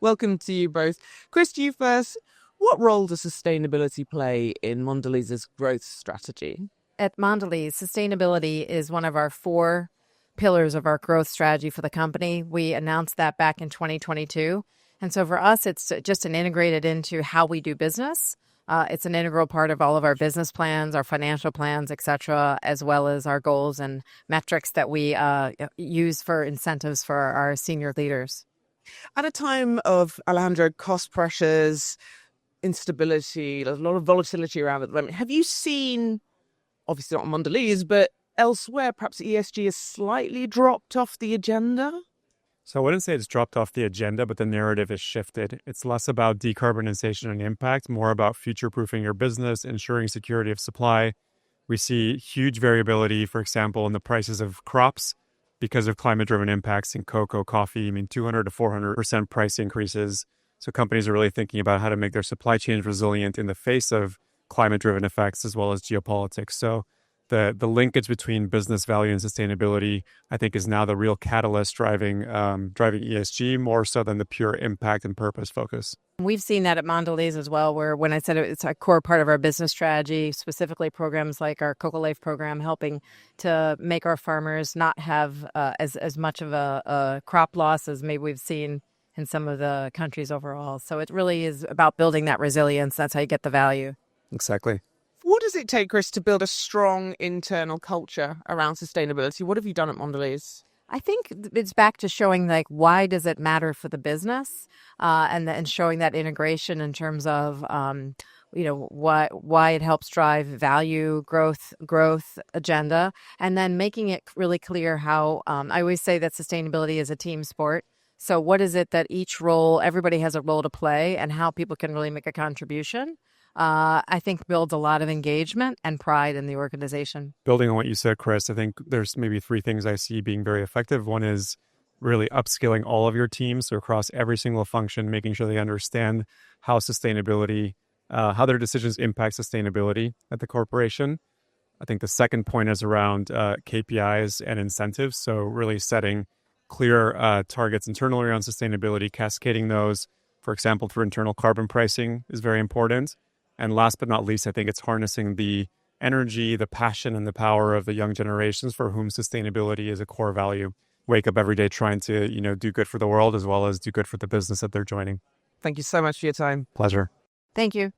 Welcome to you both. Chris, to you first. What role does sustainability play in Mondelēz's growth strategy? At Mondelēz, sustainability is one of our 4 pillars of our growth strategy for the company. We announced that back in 2022. And so for us, it's just integrated into how we do business. It's an integral part of all of our business plans, our financial plans, et cetera, as well as our goals and metrics that we use for incentives for our senior leaders. At a time of, Alejandro, cost pressures, instability, there's a lot of volatility around at the moment, have you seen, obviously not on Mondelēz, but elsewhere, perhaps ESG has slightly dropped off the agenda? So I wouldn't say it's dropped off the agenda, but the narrative has shifted. It's less about decarbonization and impact, more about future-proofing your business, ensuring security of supply. We see huge variability, for example, in the prices of crops because of climate-driven impacts in cocoa, coffee. 200 to 400% price increases. So companies are really thinking about how to make their supply chains resilient in the face of climate-driven effects as well as geopolitics. So the linkage between business value and sustainability, I think, is now the real catalyst driving ESG more so than the pure impact and purpose focus. We've seen that at Mondelēz as well, where when I said it's a core part of our business strategy, specifically programs like our Cocoa Life program, helping to make our farmers not have as much of a crop loss as maybe we've seen in some of the countries overall. So it really is about building that resilience. That's how you get the value. Exactly. What does it take, Chris, to build a strong internal culture around sustainability? What have you done at Mondelēz? I think it's back to showing why does it matter for the business, and showing that integration in terms of why it helps drive value growth agenda, and then making it really clear how I always say that sustainability is a team sport. So what is it that everybody has a role to play, and how people can really make a contribution? I think builds a lot of engagement and pride in the organization. Building on what you said, Chris, I think there's maybe 3 things I see being very effective. One is really upskilling all of your teams, so across every single function, making sure they understand how sustainability, how their decisions impact sustainability at the corporation. I think the second point is around KPIs and incentives. So really setting clear targets internally around sustainability, cascading those, for example, through internal carbon pricing is very important. And last but not least, I think it's harnessing the energy, the passion, and the power of the young generations for whom sustainability is a core value. Wake up every day trying to, do good for the world as well as do good for the business that they're joining. Thank you so much for your time. Pleasure. Thank you.